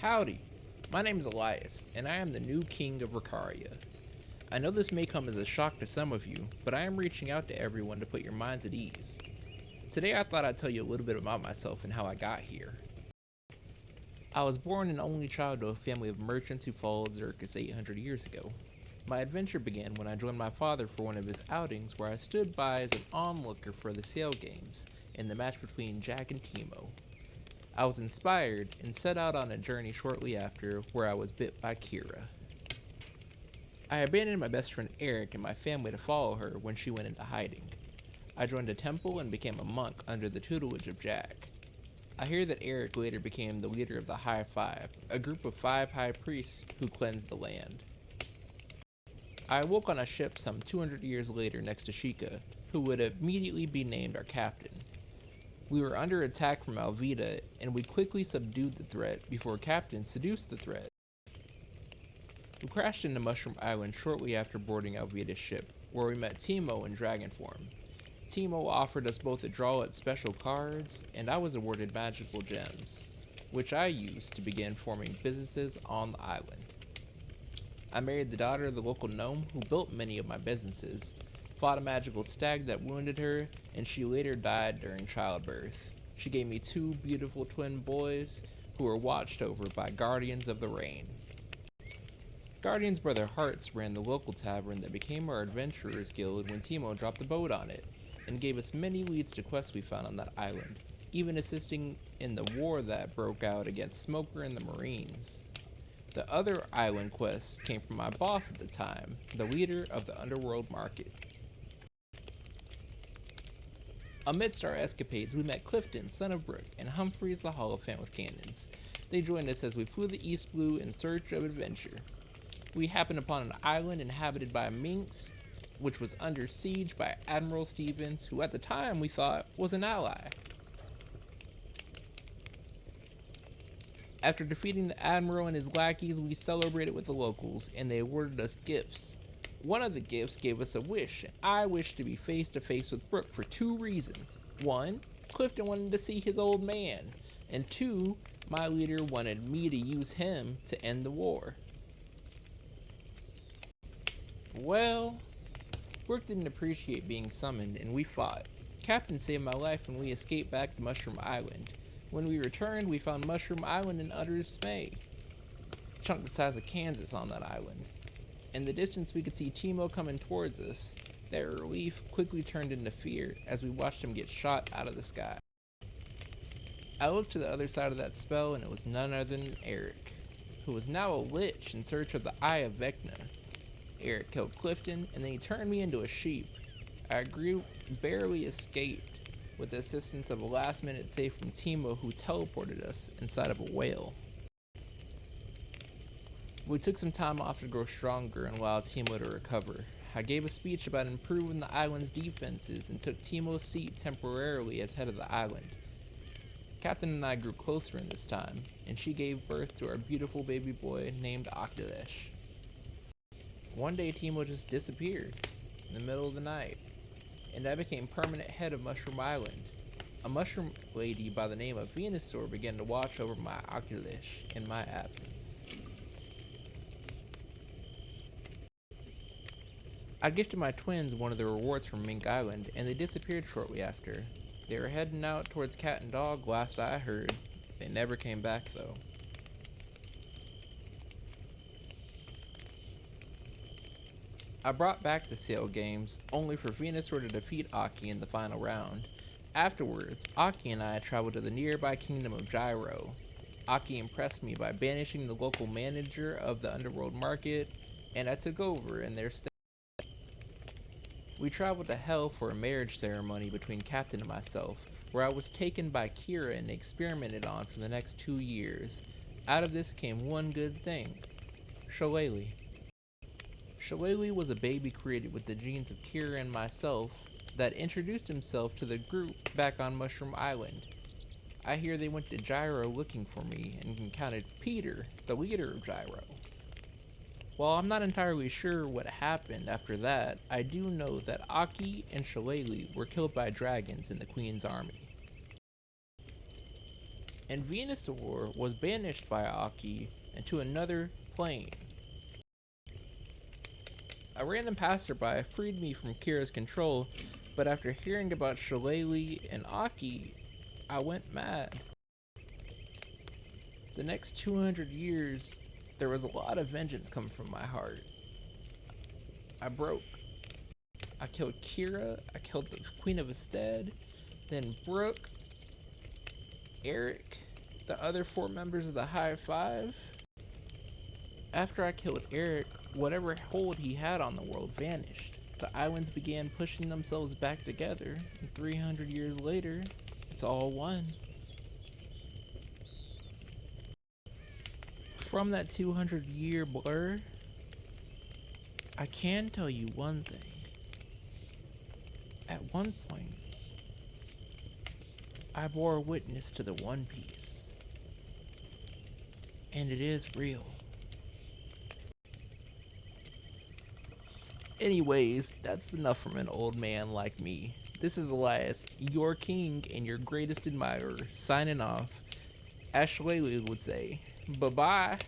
Howdy, my name is Elias, and I am the new king of Ricaria. I know this may come as a shock to some of you, but I am reaching out to everyone to put your minds at ease. Today I thought I'd tell you a little bit about myself and how I got here. I was born an only child to a family of merchants who followed Xerxes 800 years ago. My adventure began when I joined my father for one of his outings where I stood by as an onlooker for the sale games and the match between Jack and Timo. I was inspired and set out on a journey shortly after where I was bit by Kira. I abandoned my best friend Eric and my family to follow her when she went into hiding. I joined a temple and became a monk under the tutelage of Jack. I hear that Eric later became the leader of the High Five, a group of 5 high priests who cleansed the land. I awoke on a ship some 200 years later next to Sheikah, who would immediately be named our captain. We were under attack from Alvida, and we quickly subdued the threat before Captain seduced the threat. We crashed into Mushroom Island shortly after boarding Alvida's ship, where we met Timo in dragon form. Timo offered us both a draw at special cards, and I was awarded magical gems, which I used to begin forming businesses on the island. I married the daughter of the local gnome who built many of my businesses, fought a magical stag that wounded her, and she later died during childbirth. She gave me 2 beautiful twin boys who were watched over by Guardians of the Rain. Guardians Brother Hearts ran the local tavern that became our Adventurers Guild when Timo dropped the boat on it, and gave us many leads to quests we found on that island, even assisting in the war that broke out against Smoker and the Marines. The other island quests came from my boss at the time, the leader of the underworld market. Amidst our escapades, we met Clifton, son of Brook, and Humphreys the Holophant with cannons. They joined us as we flew the East Blue in search of adventure. We happened upon an island inhabited by minks, which was under siege by Admiral Stevens, who at the time we thought was an ally. After defeating the Admiral and his lackeys, we celebrated with the locals, and they awarded us gifts. One of the gifts gave us a wish, and I wished to be face to face with Brooke for 2 reasons. 1, Clifton wanted to see his old man, and 2, my leader wanted me to use him to end the war. Well, Brooke didn't appreciate being summoned, and we fought. Captain saved my life when we escaped back to Mushroom Island. When we returned, we found Mushroom Island in utter dismay. A chunk the size of Kansas on that island. In the distance, we could see Timo coming towards us. That relief quickly turned into fear as we watched him get shot out of the sky. I looked to the other side of that spell, and it was none other than Eric, who was now a lich in search of the Eye of Vecna. Eric killed Clifton, and then he turned me into a sheep. Our group barely escaped with the assistance of a last-minute save from Timo, who teleported us inside of a whale. We took some time off to grow stronger and allow Timo to recover. I gave a speech about improving the island's defenses and took Timo's seat temporarily as head of the island. Captain and I grew closer in this time, and she gave birth to our beautiful baby boy named Akhilesh. One day Timo just disappeared in the middle of the night, and I became permanent head of Mushroom Island. A mushroom lady by the name of Venusaur began to watch over my Akhilesh in my absence. I gifted my twins one of the rewards from Mink Island, and they disappeared shortly after. They were heading out towards Cat and Dog last I heard. They never came back though. I brought back the sale games, only for Venusaur to defeat Aki in the final round. Afterwards, Aki and I traveled to the nearby kingdom of Gyro. Aki impressed me by banishing the local manager of the underworld market, and I took over in their stead. We traveled to Hell for a marriage ceremony between Captain and myself, where I was taken by Kira and experimented on for the next 2 years. Out of this came one good thing: Shillelagh. Shillelagh was a baby created with the genes of Kira and myself that introduced himself to the group back on Mushroom Island. I hear they went to Gyro looking for me and encountered Peter, the leader of Gyro. While I'm not entirely sure what happened after that, I do know that Aki and Shillelagh were killed by dragons in the Queen's army. and Venusaur was banished by Aki into another plane. A random passerby freed me from Kira's control, but after hearing about Shillelagh and Aki, I went mad. The next 200 years, there was a lot of vengeance coming from my heart. I broke. I killed Kira, I killed the Queen of Ested, then Brooke, Eric, the other 4 members of the High Five. After I killed Eric, whatever hold he had on the world vanished. The islands began pushing themselves back together, and 300 years later, it's all one. From that 200-year blur, I can tell you one thing. At one point, I bore witness to the One Piece. And it is real. Anyways, that's enough from an old man like me. This is Elias, your king and your greatest admirer, signing off. As Shillelagh would say, bye-bye.